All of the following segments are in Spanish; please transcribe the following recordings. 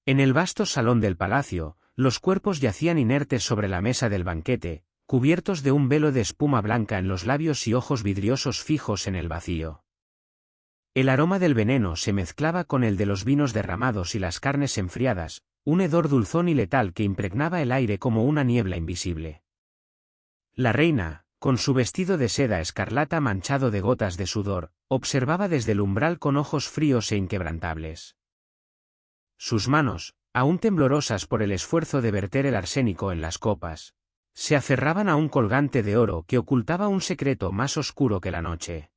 En el vasto salón del palacio, los cuerpos yacían inertes sobre la mesa del banquete, cubiertos de un velo de espuma blanca en los labios y ojos vidriosos fijos en el vacío. El aroma del veneno se mezclaba con el de los vinos derramados y las carnes enfriadas, un hedor dulzón y letal que impregnaba el aire como una niebla invisible. La reina, con su vestido de seda escarlata manchado de gotas de sudor, observaba desde el umbral con ojos fríos e inquebrantables. Sus manos, aún temblorosas por el esfuerzo de verter el arsénico en las copas, se aferraban a un colgante de oro que ocultaba un secreto más oscuro que la noche.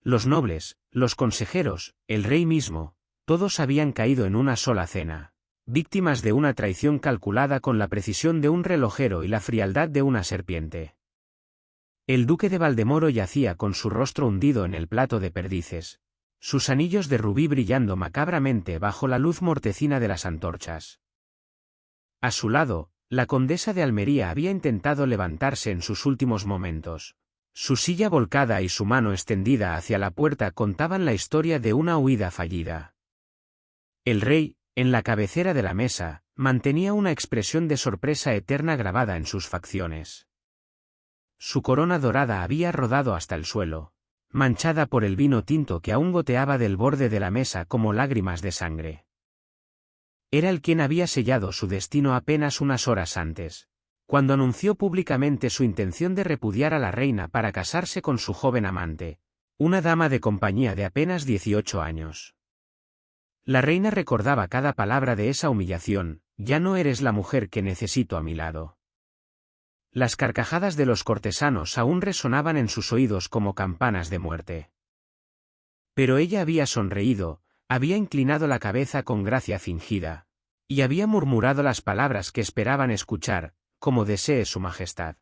Los nobles, los consejeros, el rey mismo, todos habían caído en una sola cena, víctimas de una traición calculada con la precisión de un relojero y la frialdad de una serpiente. El duque de Valdemoro yacía con su rostro hundido en el plato de perdices, sus anillos de rubí brillando macabramente bajo la luz mortecina de las antorchas. A su lado, la condesa de Almería había intentado levantarse en sus últimos momentos. Su silla volcada y su mano extendida hacia la puerta contaban la historia de una huida fallida. El rey, en la cabecera de la mesa, mantenía una expresión de sorpresa eterna grabada en sus facciones. Su corona dorada había rodado hasta el suelo, manchada por el vino tinto que aún goteaba del borde de la mesa como lágrimas de sangre. Era él quien había sellado su destino apenas unas horas antes, cuando anunció públicamente su intención de repudiar a la reina para casarse con su joven amante, una dama de compañía de apenas 18 años. La reina recordaba cada palabra de esa humillación: ya no eres la mujer que necesito a mi lado. Las carcajadas de los cortesanos aún resonaban en sus oídos como campanas de muerte. Pero ella había sonreído, había inclinado la cabeza con gracia fingida, y había murmurado las palabras que esperaban escuchar, como desee su majestad.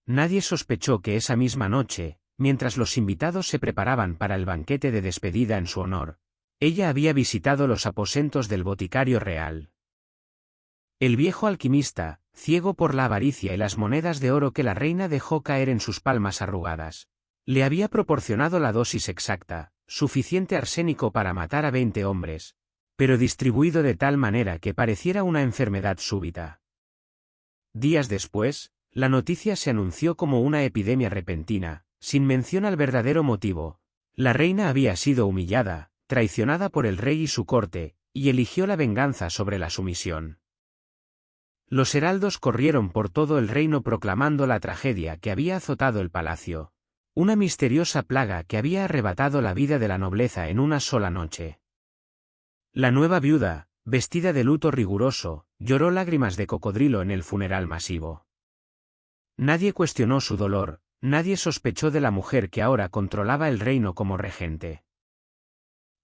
Nadie sospechó que esa misma noche, mientras los invitados se preparaban para el banquete de despedida en su honor, ella había visitado los aposentos del boticario real. El viejo alquimista, ciego por la avaricia y las monedas de oro que la reina dejó caer en sus palmas arrugadas, le había proporcionado la dosis exacta, suficiente arsénico para matar a 20 hombres, pero distribuido de tal manera que pareciera una enfermedad súbita. Días después, la noticia se anunció como una epidemia repentina, sin mención al verdadero motivo. La reina había sido humillada, traicionada por el rey y su corte, y eligió la venganza sobre la sumisión. Los heraldos corrieron por todo el reino proclamando la tragedia que había azotado el palacio, una misteriosa plaga que había arrebatado la vida de la nobleza en una sola noche. La nueva viuda, vestida de luto riguroso, lloró lágrimas de cocodrilo en el funeral masivo. Nadie cuestionó su dolor, nadie sospechó de la mujer que ahora controlaba el reino como regente.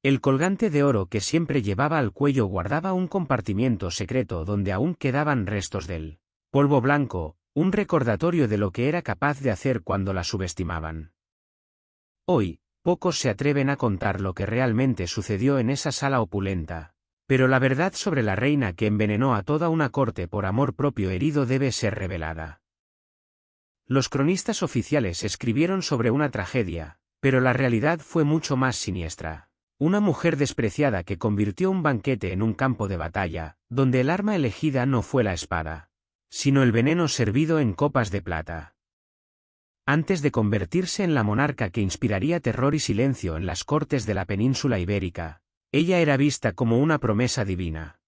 El colgante de oro que siempre llevaba al cuello guardaba un compartimiento secreto donde aún quedaban restos del polvo blanco, un recordatorio de lo que era capaz de hacer cuando la subestimaban. Hoy, pocos se atreven a contar lo que realmente sucedió en esa sala opulenta, pero la verdad sobre la reina que envenenó a toda una corte por amor propio herido debe ser revelada. Los cronistas oficiales escribieron sobre una tragedia, pero la realidad fue mucho más siniestra. Una mujer despreciada que convirtió un banquete en un campo de batalla, donde el arma elegida no fue la espada, sino el veneno servido en copas de plata. Antes de convertirse en la monarca que inspiraría terror y silencio en las cortes de la península ibérica, ella era vista como una promesa divina.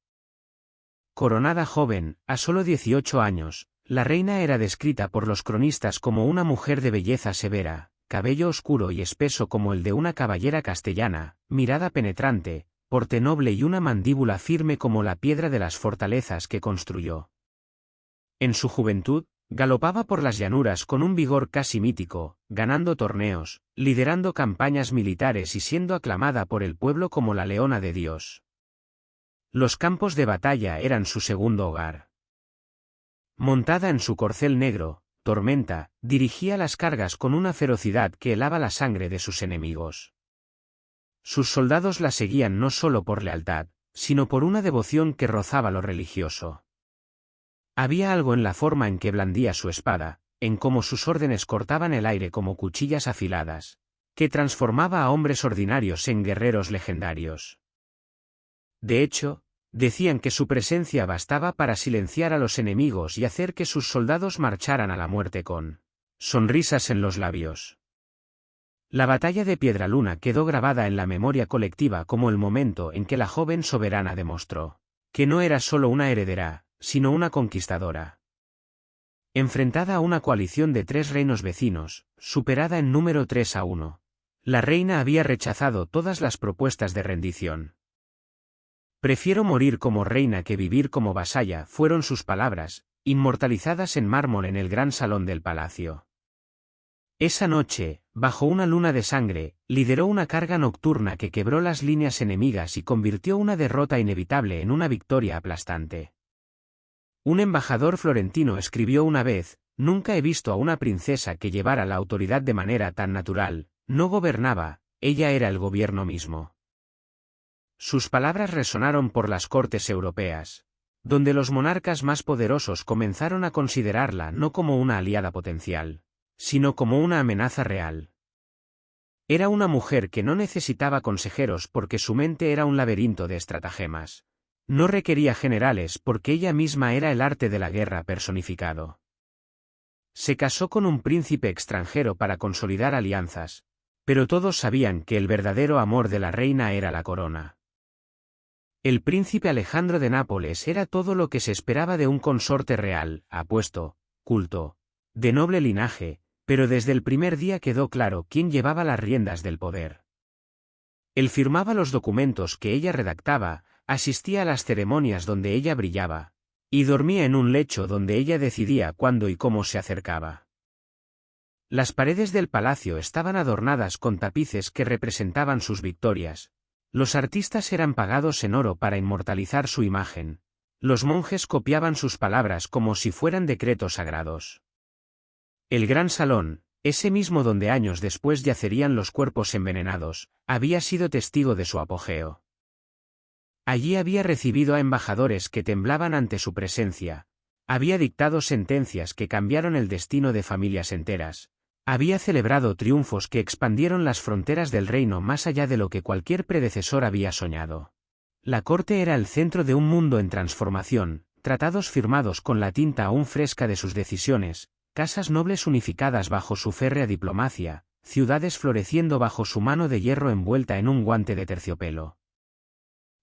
Coronada joven, a solo 18 años, la reina era descrita por los cronistas como una mujer de belleza severa, cabello oscuro y espeso como el de una caballera castellana, mirada penetrante, porte noble y una mandíbula firme como la piedra de las fortalezas que construyó. En su juventud, galopaba por las llanuras con un vigor casi mítico, ganando torneos, liderando campañas militares y siendo aclamada por el pueblo como la leona de Dios. Los campos de batalla eran su segundo hogar. Montada en su corcel negro, Tormenta, dirigía las cargas con una ferocidad que helaba la sangre de sus enemigos. Sus soldados la seguían no solo por lealtad, sino por una devoción que rozaba lo religioso. Había algo en la forma en que blandía su espada, en cómo sus órdenes cortaban el aire como cuchillas afiladas, que transformaba a hombres ordinarios en guerreros legendarios. De hecho, Decían que su presencia bastaba para silenciar a los enemigos y hacer que sus soldados marcharan a la muerte con sonrisas en los labios. La batalla de Piedraluna quedó grabada en la memoria colectiva como el momento en que la joven soberana demostró que no era solo una heredera, sino una conquistadora. Enfrentada a una coalición de 3 reinos vecinos, superada en número 3-1, la reina había rechazado todas las propuestas de rendición. «Prefiero morir como reina que vivir como vasalla», fueron sus palabras, inmortalizadas en mármol en el gran salón del palacio. Esa noche, bajo una luna de sangre, lideró una carga nocturna que quebró las líneas enemigas y convirtió una derrota inevitable en una victoria aplastante. Un embajador florentino escribió una vez: «Nunca he visto a una princesa que llevara la autoridad de manera tan natural, no gobernaba, ella era el gobierno mismo». Sus palabras resonaron por las cortes europeas, donde los monarcas más poderosos comenzaron a considerarla no como una aliada potencial, sino como una amenaza real. Era una mujer que no necesitaba consejeros porque su mente era un laberinto de estratagemas. No requería generales porque ella misma era el arte de la guerra personificado. Se casó con un príncipe extranjero para consolidar alianzas, pero todos sabían que el verdadero amor de la reina era la corona. El príncipe Alejandro de Nápoles era todo lo que se esperaba de un consorte real, apuesto, culto, de noble linaje, pero desde el primer día quedó claro quién llevaba las riendas del poder. Él firmaba los documentos que ella redactaba, asistía a las ceremonias donde ella brillaba, y dormía en un lecho donde ella decidía cuándo y cómo se acercaba. Las paredes del palacio estaban adornadas con tapices que representaban sus victorias. Los artistas eran pagados en oro para inmortalizar su imagen. Los monjes copiaban sus palabras como si fueran decretos sagrados. El gran salón, ese mismo donde años después yacerían los cuerpos envenenados, había sido testigo de su apogeo. Allí había recibido a embajadores que temblaban ante su presencia, había dictado sentencias que cambiaron el destino de familias enteras, había celebrado triunfos que expandieron las fronteras del reino más allá de lo que cualquier predecesor había soñado. La corte era el centro de un mundo en transformación, tratados firmados con la tinta aún fresca de sus decisiones, casas nobles unificadas bajo su férrea diplomacia, ciudades floreciendo bajo su mano de hierro envuelta en un guante de terciopelo.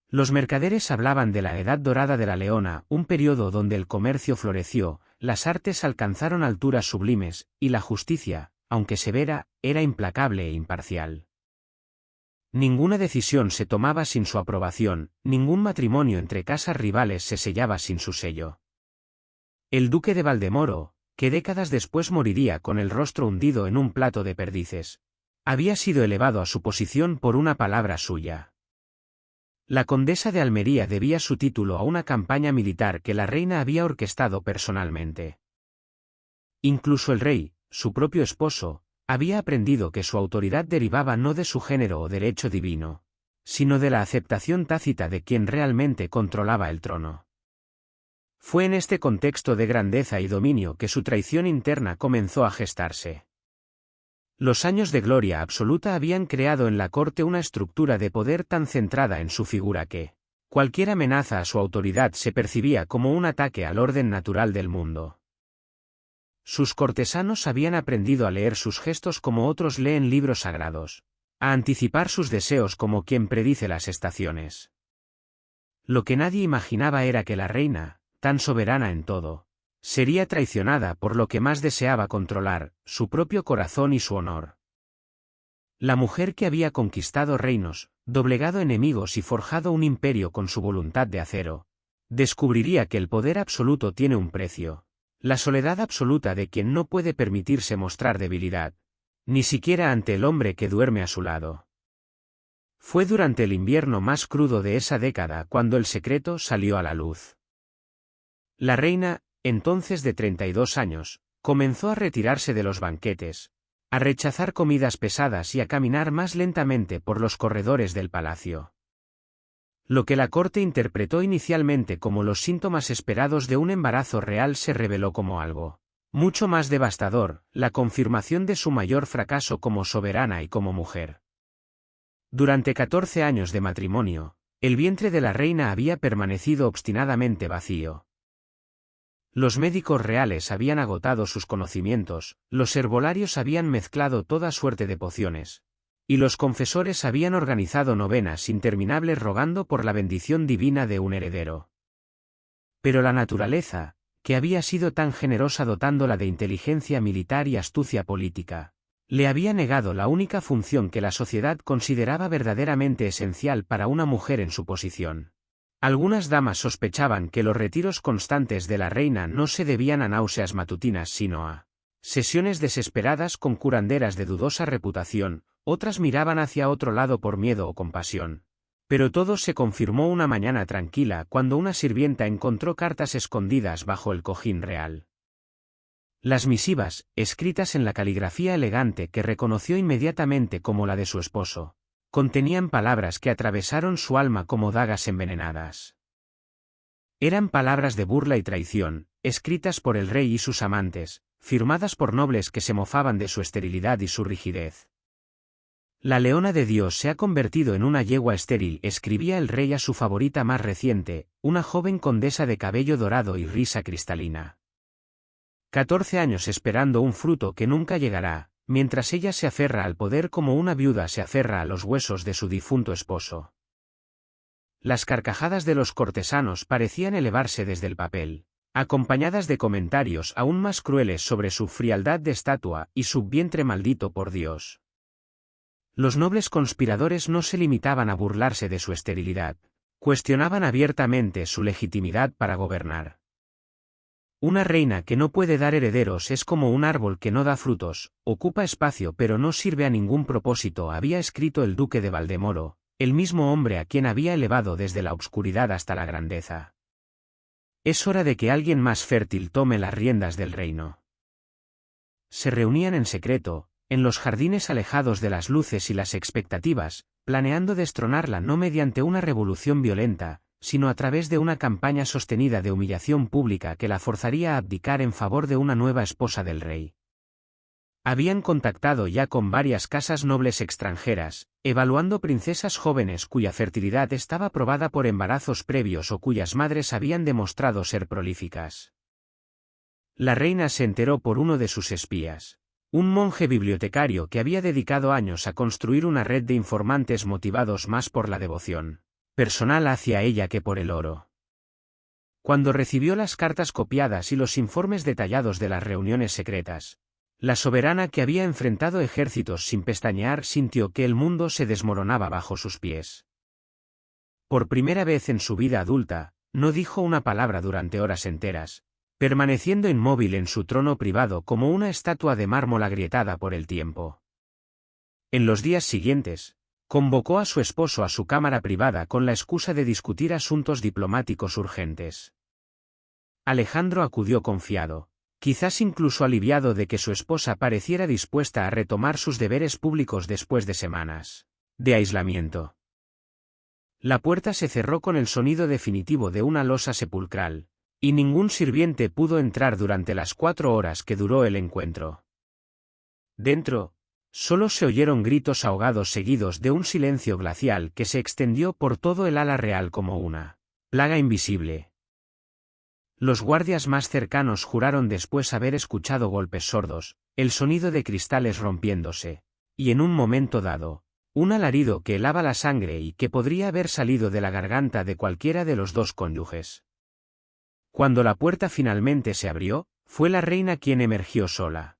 Los mercaderes hablaban de la Edad Dorada de la Leona, un periodo donde el comercio floreció, las artes alcanzaron alturas sublimes, y la justicia, aunque severa, era implacable e imparcial. Ninguna decisión se tomaba sin su aprobación, ningún matrimonio entre casas rivales se sellaba sin su sello. El duque de Valdemoro, que décadas después moriría con el rostro hundido en un plato de perdices, había sido elevado a su posición por una palabra suya. La condesa de Almería debía su título a una campaña militar que la reina había orquestado personalmente. Incluso el rey, su propio esposo, había aprendido que su autoridad derivaba no de su género o derecho divino, sino de la aceptación tácita de quien realmente controlaba el trono. Fue en este contexto de grandeza y dominio que su traición interna comenzó a gestarse. Los años de gloria absoluta habían creado en la corte una estructura de poder tan centrada en su figura que cualquier amenaza a su autoridad se percibía como un ataque al orden natural del mundo. Sus cortesanos habían aprendido a leer sus gestos como otros leen libros sagrados, a anticipar sus deseos como quien predice las estaciones. Lo que nadie imaginaba era que la reina, tan soberana en todo, sería traicionada por lo que más deseaba controlar, su propio corazón y su honor. La mujer que había conquistado reinos, doblegado enemigos y forjado un imperio con su voluntad de acero, descubriría que el poder absoluto tiene un precio. La soledad absoluta de quien no puede permitirse mostrar debilidad, ni siquiera ante el hombre que duerme a su lado. Fue durante el invierno más crudo de esa década cuando el secreto salió a la luz. La reina, entonces de 32 años, comenzó a retirarse de los banquetes, a rechazar comidas pesadas y a caminar más lentamente por los corredores del palacio. Lo que la corte interpretó inicialmente como los síntomas esperados de un embarazo real se reveló como algo mucho más devastador, la confirmación de su mayor fracaso como soberana y como mujer. Durante 14 años de matrimonio, El vientre de la reina había permanecido obstinadamente vacío. Los médicos reales habían agotado sus conocimientos, los herbolarios habían mezclado toda suerte de pociones, y los confesores habían organizado novenas interminables rogando por la bendición divina de un heredero. Pero la naturaleza, que había sido tan generosa dotándola de inteligencia militar y astucia política, le había negado la única función que la sociedad consideraba verdaderamente esencial para una mujer en su posición. Algunas damas sospechaban que los retiros constantes de la reina no se debían a náuseas matutinas sino a sesiones desesperadas con curanderas de dudosa reputación, otras miraban hacia otro lado por miedo o compasión. Pero todo se confirmó una mañana tranquila cuando una sirvienta encontró cartas escondidas bajo el cojín real. Las misivas, escritas en la caligrafía elegante que reconoció inmediatamente como la de su esposo, contenían palabras que atravesaron su alma como dagas envenenadas. Eran palabras de burla y traición, escritas por el rey y sus amantes, firmadas por nobles que se mofaban de su esterilidad y su rigidez. La leona de Dios se ha convertido en una yegua estéril, escribía el rey a su favorita más reciente, una joven condesa de cabello dorado y risa cristalina. 14 años esperando un fruto que nunca llegará, mientras ella se aferra al poder como una viuda se aferra a los huesos de su difunto esposo. Las carcajadas de los cortesanos parecían elevarse desde el papel, acompañadas de comentarios aún más crueles sobre su frialdad de estatua y su vientre maldito por Dios. Los nobles conspiradores no se limitaban a burlarse de su esterilidad, cuestionaban abiertamente su legitimidad para gobernar. Una reina que no puede dar herederos es como un árbol que no da frutos, ocupa espacio pero no sirve a ningún propósito, había escrito el duque de Valdemoro, el mismo hombre a quien había elevado desde la obscuridad hasta la grandeza. Es hora de que alguien más fértil tome las riendas del reino. Se reunían en secreto, en los jardines alejados de las luces y las expectativas, planeando destronarla no mediante una revolución violenta, sino a través de una campaña sostenida de humillación pública que la forzaría a abdicar en favor de una nueva esposa del rey. Habían contactado ya con varias casas nobles extranjeras, evaluando princesas jóvenes cuya fertilidad estaba probada por embarazos previos o cuyas madres habían demostrado ser prolíficas. La reina se enteró por uno de sus espías, un monje bibliotecario que había dedicado años a construir una red de informantes motivados más por la devoción personal hacia ella que por el oro. Cuando recibió las cartas copiadas y los informes detallados de las reuniones secretas, la soberana que había enfrentado ejércitos sin pestañear sintió que el mundo se desmoronaba bajo sus pies. Por primera vez en su vida adulta, no dijo una palabra durante horas enteras, permaneciendo inmóvil en su trono privado como una estatua de mármol agrietada por el tiempo. En los días siguientes, convocó a su esposo a su cámara privada con la excusa de discutir asuntos diplomáticos urgentes. Alejandro acudió confiado, quizás incluso aliviado de que su esposa pareciera dispuesta a retomar sus deberes públicos después de semanas de aislamiento. La puerta se cerró con el sonido definitivo de una losa sepulcral, y ningún sirviente pudo entrar durante las 4 horas que duró el encuentro. Dentro, solo se oyeron gritos ahogados seguidos de un silencio glacial que se extendió por todo el ala real como una plaga invisible. Los guardias más cercanos juraron después haber escuchado golpes sordos, el sonido de cristales rompiéndose, y en un momento dado, un alarido que helaba la sangre y que podría haber salido de la garganta de cualquiera de los dos cónyuges. Cuando la puerta finalmente se abrió, fue la reina quien emergió sola.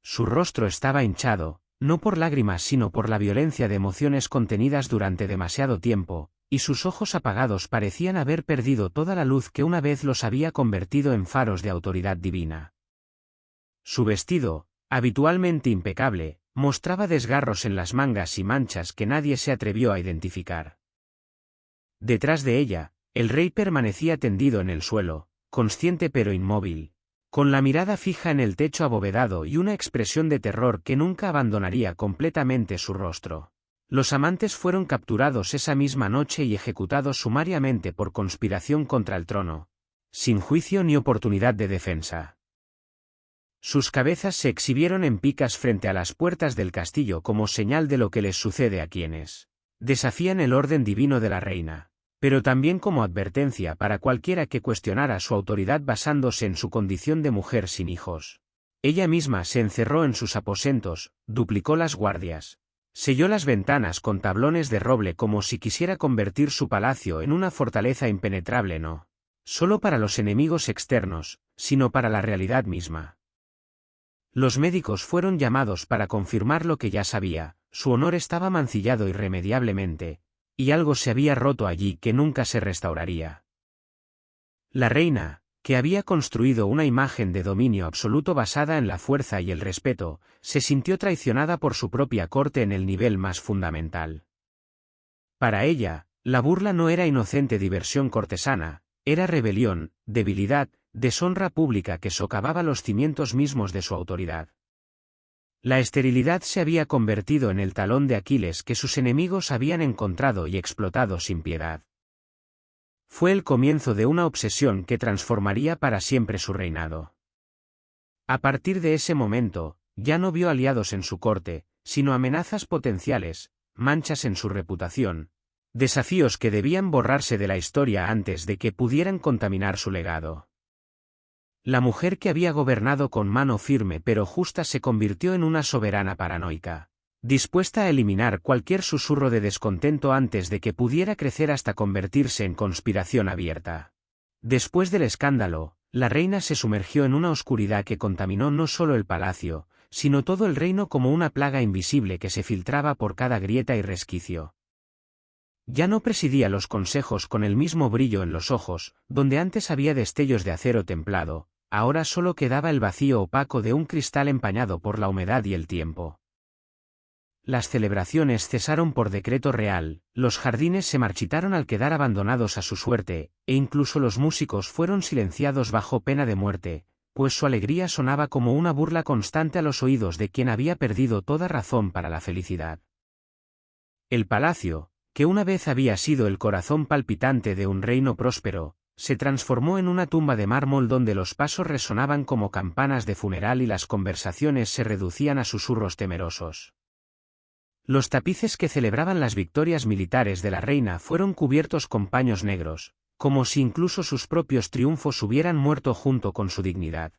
Su rostro estaba hinchado, no por lágrimas sino por la violencia de emociones contenidas durante demasiado tiempo, y sus ojos apagados parecían haber perdido toda la luz que una vez los había convertido en faros de autoridad divina. Su vestido, habitualmente impecable, mostraba desgarros en las mangas y manchas que nadie se atrevió a identificar. Detrás de ella, el rey permanecía tendido en el suelo, consciente pero inmóvil, con la mirada fija en el techo abovedado y una expresión de terror que nunca abandonaría completamente su rostro. Los amantes fueron capturados esa misma noche y ejecutados sumariamente por conspiración contra el trono, sin juicio ni oportunidad de defensa. Sus cabezas se exhibieron en picas frente a las puertas del castillo como señal de lo que les sucede a quienes Desafían el orden divino de la reina, pero también como advertencia para cualquiera que cuestionara su autoridad basándose en su condición de mujer sin hijos. Ella misma se encerró en sus aposentos, duplicó las guardias, selló las ventanas con tablones de roble como si quisiera convertir su palacio en una fortaleza impenetrable no solo para los enemigos externos, sino para la realidad misma. Los médicos fueron llamados para confirmar lo que ya sabía, su honor estaba mancillado irremediablemente, y algo se había roto allí que nunca se restauraría. La reina, que había construido una imagen de dominio absoluto basada en la fuerza y el respeto, se sintió traicionada por su propia corte en el nivel más fundamental. Para ella, la burla no era inocente diversión cortesana, era rebelión, debilidad, deshonra pública que socavaba los cimientos mismos de su autoridad. La esterilidad se había convertido en el talón de Aquiles que sus enemigos habían encontrado y explotado sin piedad. Fue el comienzo de una obsesión que transformaría para siempre su reinado. A partir de ese momento, ya no vio aliados en su corte, sino amenazas potenciales, manchas en su reputación, desafíos que debían borrarse de la historia antes de que pudieran contaminar su legado. La mujer que había gobernado con mano firme pero justa se convirtió en una soberana paranoica, dispuesta a eliminar cualquier susurro de descontento antes de que pudiera crecer hasta convertirse en conspiración abierta. Después del escándalo, la reina se sumergió en una oscuridad que contaminó no solo el palacio, sino todo el reino como una plaga invisible que se filtraba por cada grieta y resquicio. Ya no presidía los consejos con el mismo brillo en los ojos, donde antes había destellos de acero templado, ahora solo quedaba el vacío opaco de un cristal empañado por la humedad y el tiempo. Las celebraciones cesaron por decreto real, los jardines se marchitaron al quedar abandonados a su suerte, e incluso los músicos fueron silenciados bajo pena de muerte, pues su alegría sonaba como una burla constante a los oídos de quien había perdido toda razón para la felicidad. El palacio, que una vez había sido el corazón palpitante de un reino próspero, se transformó en una tumba de mármol donde los pasos resonaban como campanas de funeral y las conversaciones se reducían a susurros temerosos. Los tapices que celebraban las victorias militares de la reina fueron cubiertos con paños negros, como si incluso sus propios triunfos hubieran muerto junto con su dignidad.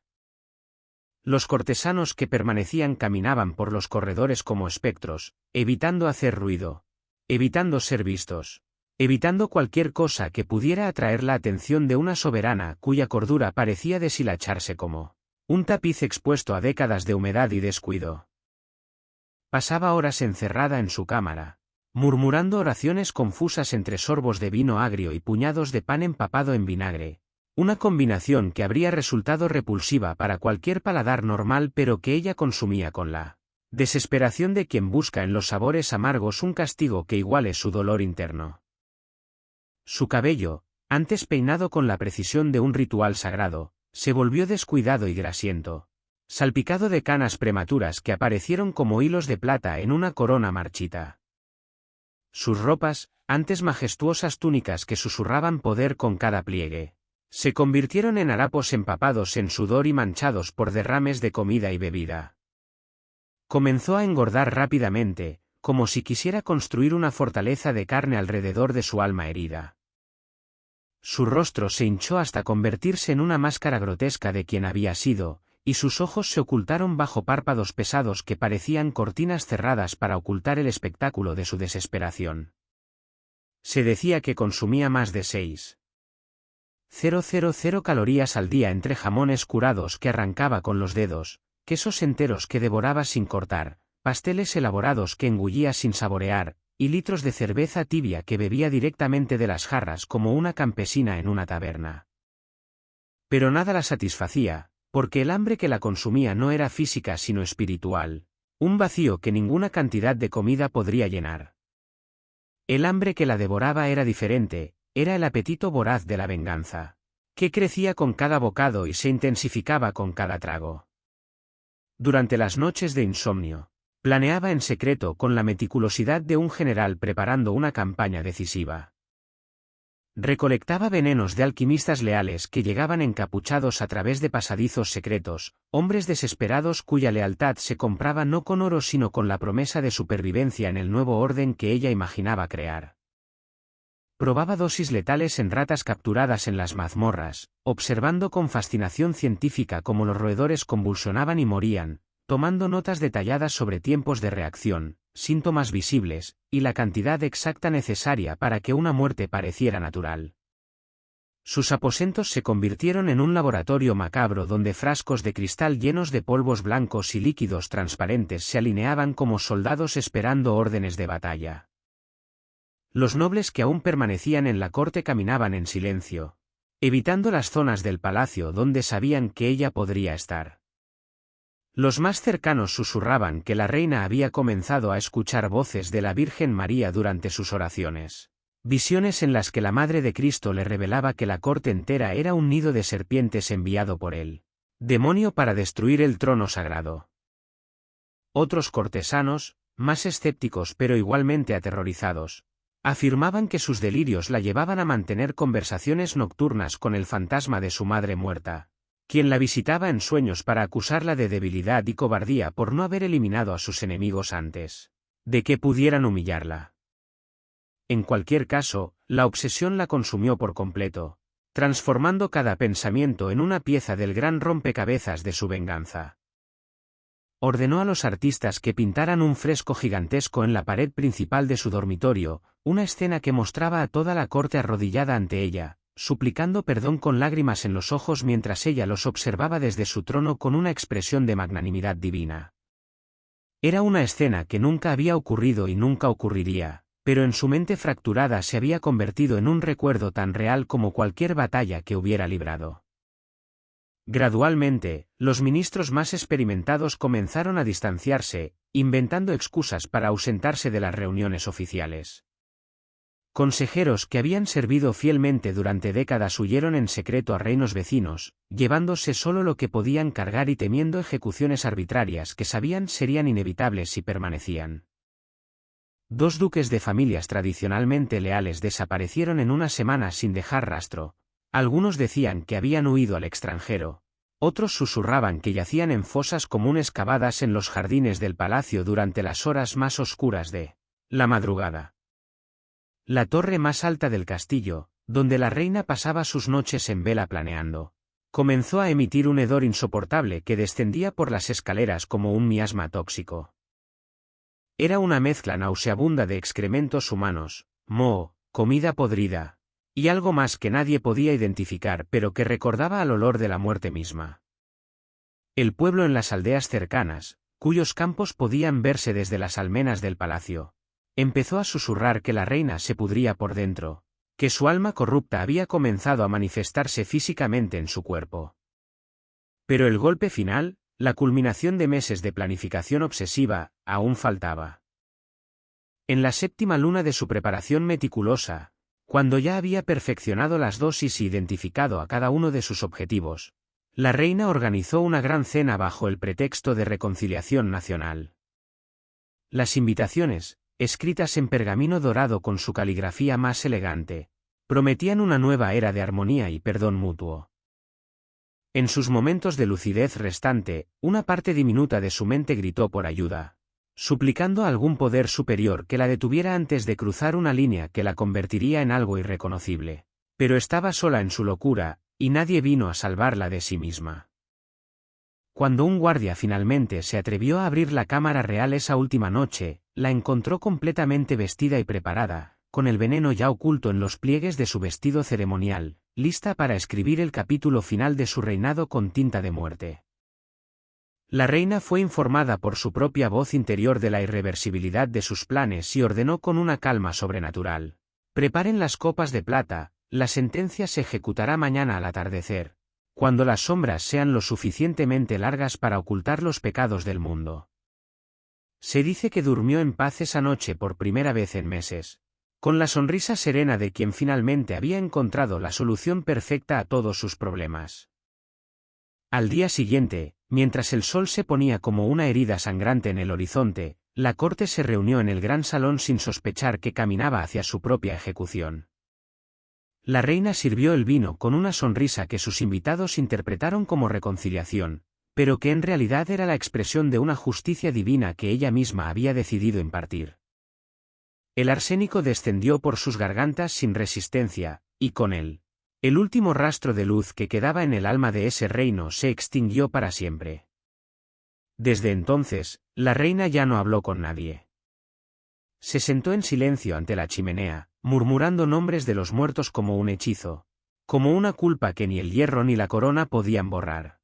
Los cortesanos que permanecían caminaban por los corredores como espectros, evitando hacer ruido, evitando ser vistos, evitando cualquier cosa que pudiera atraer la atención de una soberana cuya cordura parecía deshilacharse como un tapiz expuesto a décadas de humedad y descuido. Pasaba horas encerrada en su cámara, murmurando oraciones confusas entre sorbos de vino agrio y puñados de pan empapado en vinagre, una combinación que habría resultado repulsiva para cualquier paladar normal pero que ella consumía con la desesperación de quien busca en los sabores amargos un castigo que iguale su dolor interno. Su cabello, antes peinado con la precisión de un ritual sagrado, se volvió descuidado y grasiento, salpicado de canas prematuras que aparecieron como hilos de plata en una corona marchita. Sus ropas, antes majestuosas túnicas que susurraban poder con cada pliegue, se convirtieron en harapos empapados en sudor y manchados por derrames de comida y bebida. Comenzó a engordar rápidamente, como si quisiera construir una fortaleza de carne alrededor de su alma herida. Su rostro se hinchó hasta convertirse en una máscara grotesca de quien había sido, y sus ojos se ocultaron bajo párpados pesados que parecían cortinas cerradas para ocultar el espectáculo de su desesperación. Se decía que consumía más de 6,000 calorías al día entre jamones curados que arrancaba con los dedos, quesos enteros que devoraba sin cortar, pasteles elaborados que engullía sin saborear, y litros de cerveza tibia que bebía directamente de las jarras como una campesina en una taberna. Pero nada la satisfacía, porque el hambre que la consumía no era física sino espiritual, un vacío que ninguna cantidad de comida podría llenar. El hambre que la devoraba era diferente, era el apetito voraz de la venganza, que crecía con cada bocado y se intensificaba con cada trago. Durante las noches de insomnio, planeaba en secreto con la meticulosidad de un general preparando una campaña decisiva. Recolectaba venenos de alquimistas leales que llegaban encapuchados a través de pasadizos secretos, hombres desesperados cuya lealtad se compraba no con oro sino con la promesa de supervivencia en el nuevo orden que ella imaginaba crear. Probaba dosis letales en ratas capturadas en las mazmorras, observando con fascinación científica cómo los roedores convulsionaban y morían, tomando notas detalladas sobre tiempos de reacción, síntomas visibles, y la cantidad exacta necesaria para que una muerte pareciera natural. Sus aposentos se convirtieron en un laboratorio macabro donde frascos de cristal llenos de polvos blancos y líquidos transparentes se alineaban como soldados esperando órdenes de batalla. Los nobles que aún permanecían en la corte caminaban en silencio, evitando las zonas del palacio donde sabían que ella podría estar. Los más cercanos susurraban que la reina había comenzado a escuchar voces de la Virgen María durante sus oraciones, visiones en las que la Madre de Cristo le revelaba que la corte entera era un nido de serpientes enviado por él, demonio para destruir el trono sagrado. Otros cortesanos, más escépticos pero igualmente aterrorizados, afirmaban que sus delirios la llevaban a mantener conversaciones nocturnas con el fantasma de su madre muerta, quien la visitaba en sueños para acusarla de debilidad y cobardía por no haber eliminado a sus enemigos antes de que pudieran humillarla. En cualquier caso, la obsesión la consumió por completo, transformando cada pensamiento en una pieza del gran rompecabezas de su venganza. Ordenó a los artistas que pintaran un fresco gigantesco en la pared principal de su dormitorio, una escena que mostraba a toda la corte arrodillada ante ella, suplicando perdón con lágrimas en los ojos mientras ella los observaba desde su trono con una expresión de magnanimidad divina. Era una escena que nunca había ocurrido y nunca ocurriría, pero en su mente fracturada se había convertido en un recuerdo tan real como cualquier batalla que hubiera librado. Gradualmente, los ministros más experimentados comenzaron a distanciarse, inventando excusas para ausentarse de las reuniones oficiales. Consejeros que habían servido fielmente durante décadas huyeron en secreto a reinos vecinos, llevándose solo lo que podían cargar y temiendo ejecuciones arbitrarias que sabían serían inevitables si permanecían. 2 duques de familias tradicionalmente leales desaparecieron en una semana sin dejar rastro. Algunos decían que habían huido al extranjero, otros susurraban que yacían en fosas comunes cavadas en los jardines del palacio durante las horas más oscuras de la madrugada. La torre más alta del castillo, donde la reina pasaba sus noches en vela planeando, comenzó a emitir un hedor insoportable que descendía por las escaleras como un miasma tóxico. Era una mezcla nauseabunda de excrementos humanos, moho, comida podrida, y algo más que nadie podía identificar pero que recordaba al olor de la muerte misma. El pueblo en las aldeas cercanas, cuyos campos podían verse desde las almenas del palacio, empezó a susurrar que la reina se pudría por dentro, que su alma corrupta había comenzado a manifestarse físicamente en su cuerpo. Pero el golpe final, la culminación de meses de planificación obsesiva, aún faltaba. En la 7ª luna de su preparación meticulosa, cuando ya había perfeccionado las dosis e identificado a cada uno de sus objetivos, la reina organizó una gran cena bajo el pretexto de reconciliación nacional. Las invitaciones, escritas en pergamino dorado con su caligrafía más elegante, prometían una nueva era de armonía y perdón mutuo. En sus momentos de lucidez restante, una parte diminuta de su mente gritó por ayuda, suplicando a algún poder superior que la detuviera antes de cruzar una línea que la convertiría en algo irreconocible. Pero estaba sola en su locura, y nadie vino a salvarla de sí misma. Cuando un guardia finalmente se atrevió a abrir la cámara real esa última noche, la encontró completamente vestida y preparada, con el veneno ya oculto en los pliegues de su vestido ceremonial, lista para escribir el capítulo final de su reinado con tinta de muerte. La reina fue informada por su propia voz interior de la irreversibilidad de sus planes y ordenó con una calma sobrenatural: preparen las copas de plata, la sentencia se ejecutará mañana al atardecer, cuando las sombras sean lo suficientemente largas para ocultar los pecados del mundo. Se dice que durmió en paz esa noche por primera vez en meses, con la sonrisa serena de quien finalmente había encontrado la solución perfecta a todos sus problemas. Al día siguiente, mientras el sol se ponía como una herida sangrante en el horizonte, la corte se reunió en el gran salón sin sospechar que caminaba hacia su propia ejecución. La reina sirvió el vino con una sonrisa que sus invitados interpretaron como reconciliación, pero que en realidad era la expresión de una justicia divina que ella misma había decidido impartir. El arsénico descendió por sus gargantas sin resistencia, y con él, el último rastro de luz que quedaba en el alma de ese reino se extinguió para siempre. Desde entonces, la reina ya no habló con nadie. Se sentó en silencio ante la chimenea, murmurando nombres de los muertos como un hechizo, como una culpa que ni el hierro ni la corona podían borrar.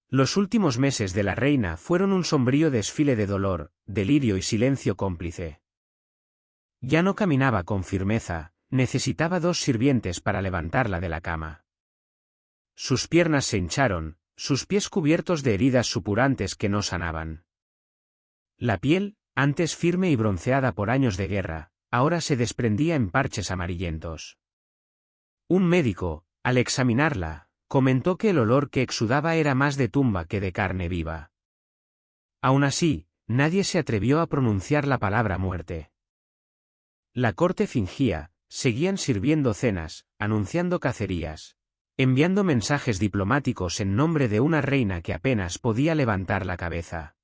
Los últimos meses de la reina fueron un sombrío desfile de dolor, delirio y silencio cómplice. Ya no caminaba con firmeza, necesitaba 2 sirvientes para levantarla de la cama. Sus piernas se hincharon, sus pies cubiertos de heridas supurantes que no sanaban. La piel, antes firme y bronceada por años de guerra, ahora se desprendía en parches amarillentos. Un médico, al examinarla, comentó que el olor que exudaba era más de tumba que de carne viva. Aún así, nadie se atrevió a pronunciar la palabra muerte. La corte fingía, seguían sirviendo cenas, anunciando cacerías, enviando mensajes diplomáticos en nombre de una reina que apenas podía levantar la cabeza.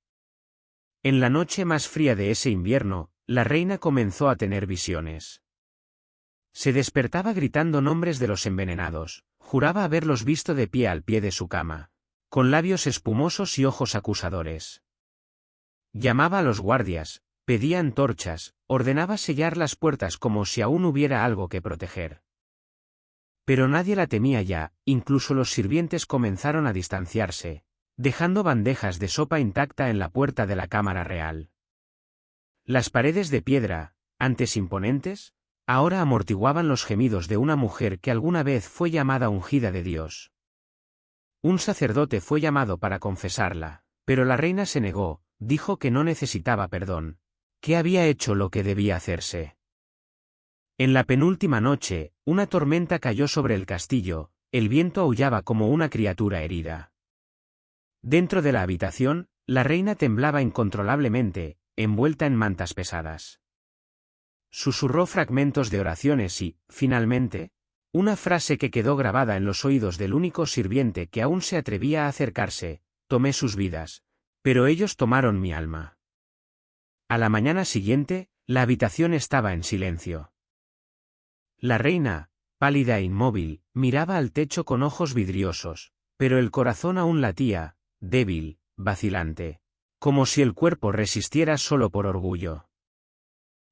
En la noche más fría de ese invierno, la reina comenzó a tener visiones. Se despertaba gritando nombres de los envenenados, juraba haberlos visto de pie al pie de su cama, con labios espumosos y ojos acusadores. Llamaba a los guardias, pedía antorchas, ordenaba sellar las puertas como si aún hubiera algo que proteger. Pero nadie la temía ya, incluso los sirvientes comenzaron a distanciarse, dejando bandejas de sopa intacta en la puerta de la cámara real. Las paredes de piedra, antes imponentes, ahora amortiguaban los gemidos de una mujer que alguna vez fue llamada ungida de Dios. Un sacerdote fue llamado para confesarla, pero la reina se negó, dijo que no necesitaba perdón, que había hecho lo que debía hacerse. En la penúltima noche, una tormenta cayó sobre el castillo, el viento aullaba como una criatura herida. Dentro de la habitación, la reina temblaba incontrolablemente, envuelta en mantas pesadas. Susurró fragmentos de oraciones y, finalmente, una frase que quedó grabada en los oídos del único sirviente que aún se atrevía a acercarse: tomé sus vidas, pero ellos tomaron mi alma. A la mañana siguiente, la habitación estaba en silencio. La reina, pálida e inmóvil, miraba al techo con ojos vidriosos, pero el corazón aún latía, débil, vacilante, como si el cuerpo resistiera solo por orgullo.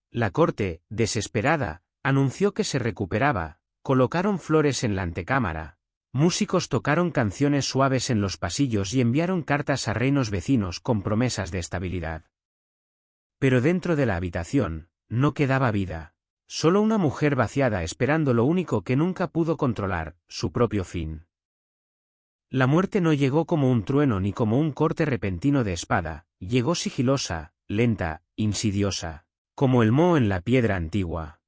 La corte, desesperada, anunció que se recuperaba, colocaron flores en la antecámara, músicos tocaron canciones suaves en los pasillos y enviaron cartas a reinos vecinos con promesas de estabilidad. Pero dentro de la habitación, no quedaba vida. Solo una mujer vaciada esperando lo único que nunca pudo controlar, su propio fin. La muerte no llegó como un trueno ni como un corte repentino de espada, llegó sigilosa, lenta, insidiosa, como el moho en la piedra antigua.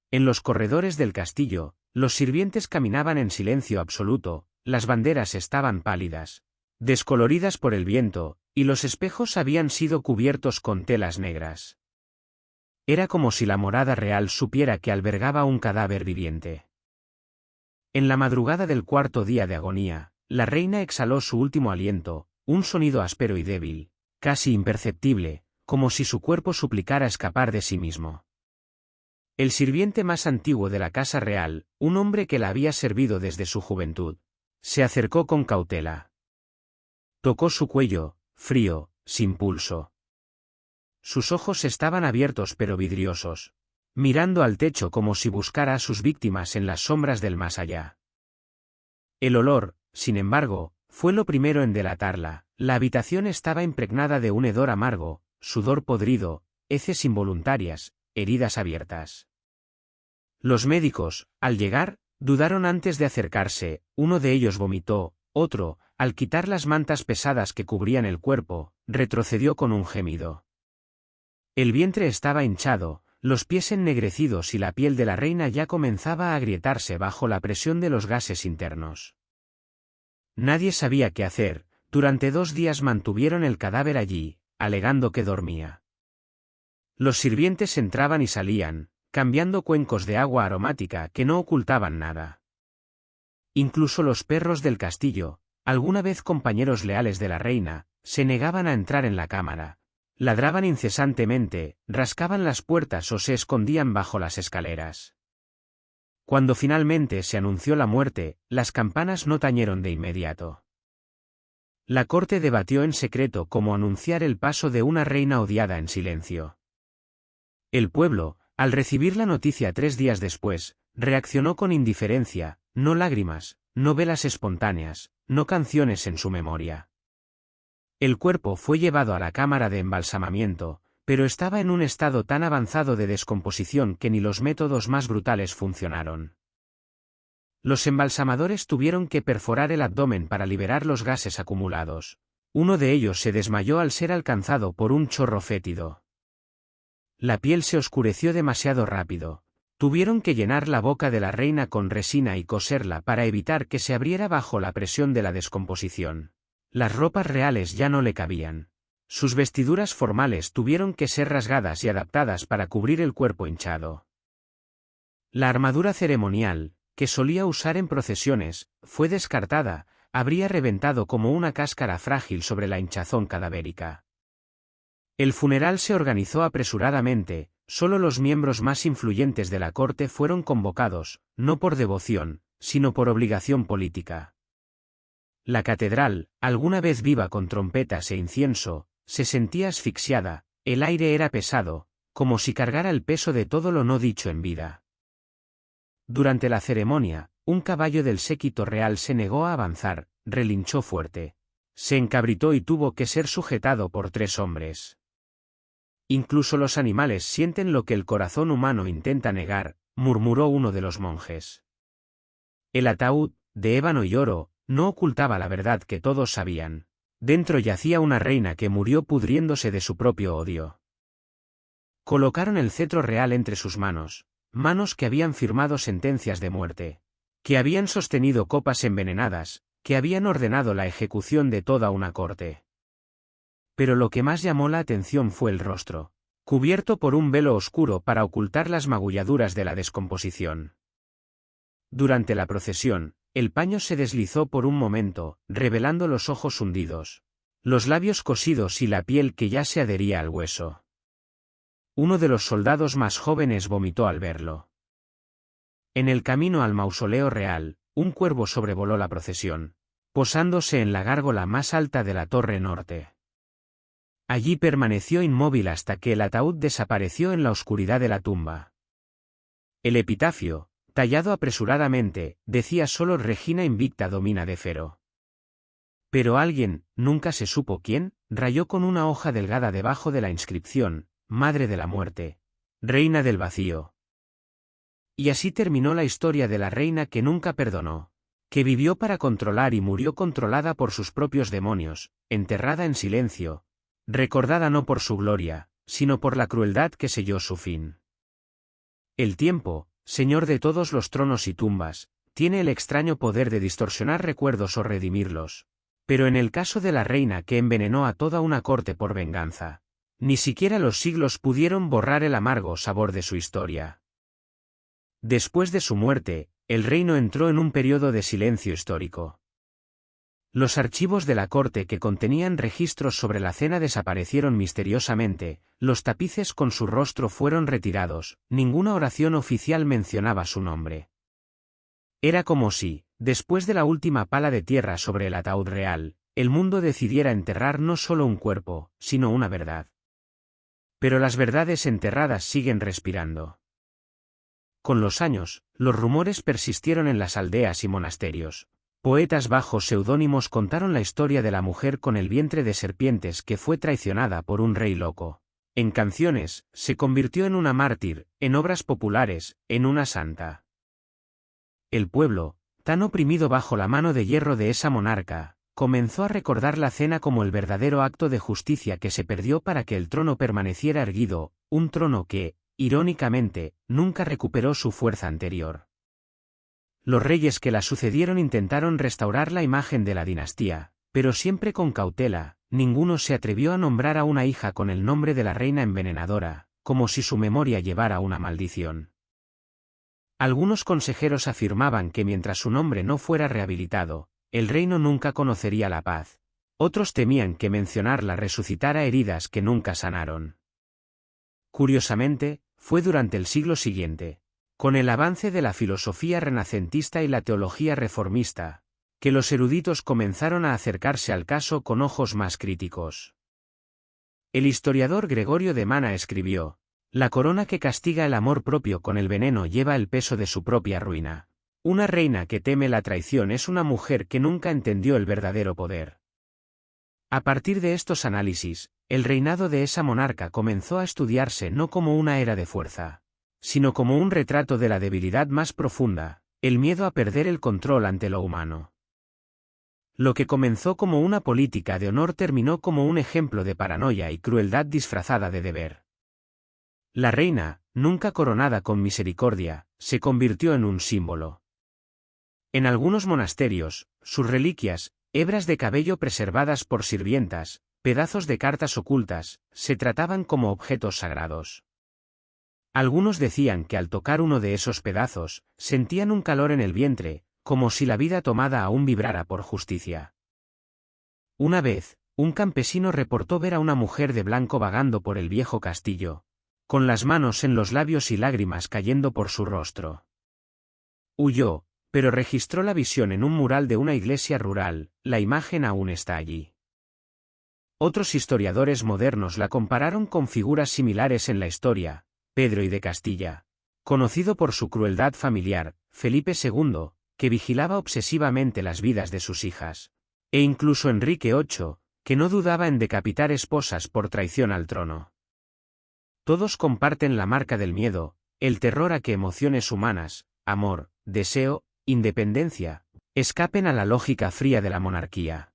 En los corredores del castillo, los sirvientes caminaban en silencio absoluto, las banderas estaban pálidas, descoloridas por el viento, y los espejos habían sido cubiertos con telas negras. Era como si la morada real supiera que albergaba un cadáver viviente. En la madrugada del 4.º día de agonía, la reina exhaló su último aliento, un sonido áspero y débil, casi imperceptible, como si su cuerpo suplicara escapar de sí mismo. El sirviente más antiguo de la casa real, un hombre que la había servido desde su juventud, se acercó con cautela. Tocó su cuello, frío, sin pulso. Sus ojos estaban abiertos pero vidriosos, mirando al techo como si buscara a sus víctimas en las sombras del más allá. El olor, sin embargo, fue lo primero en delatarla. La habitación estaba impregnada de un hedor amargo, sudor podrido, heces involuntarias, heridas abiertas. Los médicos, al llegar, dudaron antes de acercarse, uno de ellos vomitó, otro, al quitar las mantas pesadas que cubrían el cuerpo, retrocedió con un gemido. El vientre estaba hinchado, los pies ennegrecidos y la piel de la reina ya comenzaba a agrietarse bajo la presión de los gases internos. Nadie sabía qué hacer. Durante 2 días mantuvieron el cadáver allí, alegando que dormía. Los sirvientes entraban y salían, cambiando cuencos de agua aromática que no ocultaban nada. Incluso los perros del castillo, alguna vez compañeros leales de la reina, se negaban a entrar en la cámara. Ladraban incesantemente, rascaban las puertas o se escondían bajo las escaleras. Cuando finalmente se anunció la muerte, las campanas no tañeron de inmediato. La corte debatió en secreto cómo anunciar el paso de una reina odiada en silencio. El pueblo, al recibir la noticia 3 días después, reaccionó con indiferencia, no lágrimas, no velas espontáneas, no canciones en su memoria. El cuerpo fue llevado a la cámara de embalsamamiento, pero estaba en un estado tan avanzado de descomposición que ni los métodos más brutales funcionaron. Los embalsamadores tuvieron que perforar el abdomen para liberar los gases acumulados. Uno de ellos se desmayó al ser alcanzado por un chorro fétido. La piel se oscureció demasiado rápido. Tuvieron que llenar la boca de la reina con resina y coserla para evitar que se abriera bajo la presión de la descomposición. Las ropas reales ya no le cabían. Sus vestiduras formales tuvieron que ser rasgadas y adaptadas para cubrir el cuerpo hinchado. La armadura ceremonial, que solía usar en procesiones, fue descartada, habría reventado como una cáscara frágil sobre la hinchazón cadavérica. El funeral se organizó apresuradamente, solo los miembros más influyentes de la corte fueron convocados, no por devoción, sino por obligación política. La catedral, alguna vez viva con trompetas e incienso, se sentía asfixiada, el aire era pesado, como si cargara el peso de todo lo no dicho en vida. Durante la ceremonia, un caballo del séquito real se negó a avanzar, relinchó fuerte. Se encabritó y tuvo que ser sujetado por 3 hombres. Incluso los animales sienten lo que el corazón humano intenta negar, murmuró uno de los monjes. El ataúd, de ébano y oro, no ocultaba la verdad que todos sabían. Dentro yacía una reina que murió pudriéndose de su propio odio. Colocaron el cetro real entre sus manos, manos que habían firmado sentencias de muerte, que habían sostenido copas envenenadas, que habían ordenado la ejecución de toda una corte. Pero lo que más llamó la atención fue el rostro, cubierto por un velo oscuro para ocultar las magulladuras de la descomposición. Durante la procesión, el paño se deslizó por un momento, revelando los ojos hundidos, los labios cosidos y la piel que ya se adhería al hueso. Uno de los soldados más jóvenes vomitó al verlo. En el camino al mausoleo real, un cuervo sobrevoló la procesión, posándose en la gárgola más alta de la torre norte. Allí permaneció inmóvil hasta que el ataúd desapareció en la oscuridad de la tumba. El epitafio, tallado apresuradamente, decía solo Regina invicta domina de Fero. Pero alguien, nunca se supo quién, rayó con una hoja delgada debajo de la inscripción, Madre de la Muerte, Reina del Vacío. Y así terminó la historia de la reina que nunca perdonó, que vivió para controlar y murió controlada por sus propios demonios, enterrada en silencio, recordada no por su gloria, sino por la crueldad que selló su fin. El tiempo, Señor de todos los tronos y tumbas, tiene el extraño poder de distorsionar recuerdos o redimirlos. Pero en el caso de la reina que envenenó a toda una corte por venganza, ni siquiera los siglos pudieron borrar el amargo sabor de su historia. Después de su muerte, el reino entró en un periodo de silencio histórico. Los archivos de la corte que contenían registros sobre la cena desaparecieron misteriosamente, los tapices con su rostro fueron retirados, ninguna oración oficial mencionaba su nombre. Era como si, después de la última pala de tierra sobre el ataúd real, el mundo decidiera enterrar no solo un cuerpo, sino una verdad. Pero las verdades enterradas siguen respirando. Con los años, los rumores persistieron en las aldeas y monasterios. Poetas bajo seudónimos contaron la historia de la mujer con el vientre de serpientes que fue traicionada por un rey loco. En canciones, se convirtió en una mártir, en obras populares, en una santa. El pueblo, tan oprimido bajo la mano de hierro de esa monarca, comenzó a recordar la cena como el verdadero acto de justicia que se perdió para que el trono permaneciera erguido, un trono que, irónicamente, nunca recuperó su fuerza anterior. Los reyes que la sucedieron intentaron restaurar la imagen de la dinastía, pero siempre con cautela, ninguno se atrevió a nombrar a una hija con el nombre de la reina envenenadora, como si su memoria llevara una maldición. Algunos consejeros afirmaban que mientras su nombre no fuera rehabilitado, el reino nunca conocería la paz. Otros temían que mencionarla resucitara heridas que nunca sanaron. Curiosamente, fue durante el siglo siguiente, con el avance de la filosofía renacentista y la teología reformista, que los eruditos comenzaron a acercarse al caso con ojos más críticos. El historiador Gregorio de Mana escribió: «La corona que castiga el amor propio con el veneno lleva el peso de su propia ruina. Una reina que teme la traición es una mujer que nunca entendió el verdadero poder». A partir de estos análisis, el reinado de esa monarca comenzó a estudiarse no como una era de fuerza, sino como un retrato de la debilidad más profunda, el miedo a perder el control ante lo humano. Lo que comenzó como una política de honor terminó como un ejemplo de paranoia y crueldad disfrazada de deber. La reina, nunca coronada con misericordia, se convirtió en un símbolo. En algunos monasterios, sus reliquias, hebras de cabello preservadas por sirvientas, pedazos de cartas ocultas, se trataban como objetos sagrados. Algunos decían que al tocar uno de esos pedazos, sentían un calor en el vientre, como si la vida tomada aún vibrara por justicia. Una vez, un campesino reportó ver a una mujer de blanco vagando por el viejo castillo, con las manos en los labios y lágrimas cayendo por su rostro. Huyó, pero registró la visión en un mural de una iglesia rural, la imagen aún está allí. Otros historiadores modernos la compararon con figuras similares en la historia: Pedro I de Castilla, conocido por su crueldad familiar, Felipe II, que vigilaba obsesivamente las vidas de sus hijas, e incluso Enrique VIII, que no dudaba en decapitar esposas por traición al trono. Todos comparten la marca del miedo, el terror a que emociones humanas, amor, deseo, independencia, escapen a la lógica fría de la monarquía.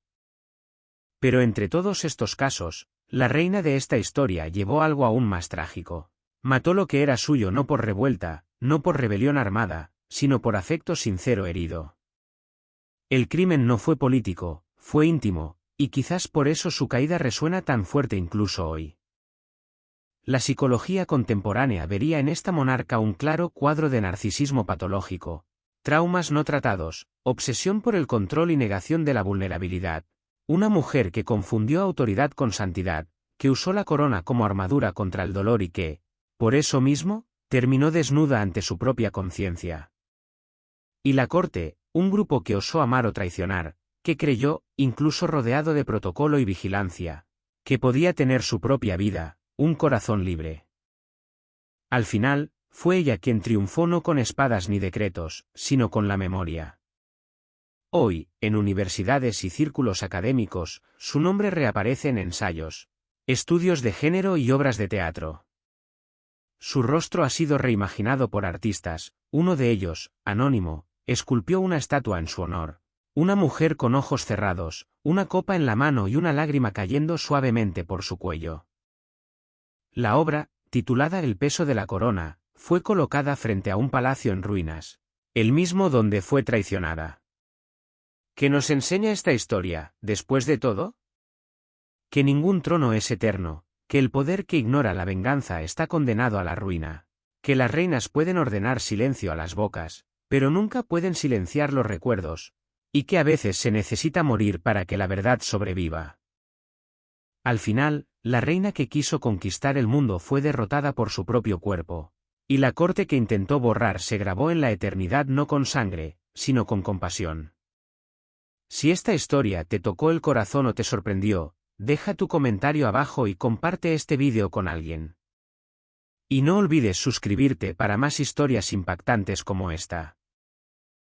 Pero entre todos estos casos, la reina de esta historia llevó algo aún más trágico. Mató lo que era suyo no por revuelta, no por rebelión armada, sino por afecto sincero herido. El crimen no fue político, fue íntimo, y quizás por eso su caída resuena tan fuerte incluso hoy. La psicología contemporánea vería en esta monarca un claro cuadro de narcisismo patológico, traumas no tratados, obsesión por el control y negación de la vulnerabilidad. Una mujer que confundió autoridad con santidad, que usó la corona como armadura contra el dolor y que, por eso mismo, terminó desnuda ante su propia conciencia. Y la corte, un grupo que osó amar o traicionar, que creyó, incluso rodeado de protocolo y vigilancia, que podía tener su propia vida, un corazón libre. Al final, fue ella quien triunfó no con espadas ni decretos, sino con la memoria. Hoy, en universidades y círculos académicos, su nombre reaparece en ensayos, estudios de género y obras de teatro. Su rostro ha sido reimaginado por artistas, uno de ellos, anónimo, esculpió una estatua en su honor. Una mujer con ojos cerrados, una copa en la mano y una lágrima cayendo suavemente por su cuello. La obra, titulada El peso de la corona, fue colocada frente a un palacio en ruinas, el mismo donde fue traicionada. ¿Qué nos enseña esta historia, después de todo? Que ningún trono es eterno, que el poder que ignora la venganza está condenado a la ruina, que las reinas pueden ordenar silencio a las bocas, pero nunca pueden silenciar los recuerdos, y que a veces se necesita morir para que la verdad sobreviva. Al final, la reina que quiso conquistar el mundo fue derrotada por su propio cuerpo, y la corte que intentó borrar se grabó en la eternidad no con sangre, sino con compasión. Si esta historia te tocó el corazón o te sorprendió, deja tu comentario abajo y comparte este vídeo con alguien. Y no olvides suscribirte para más historias impactantes como esta.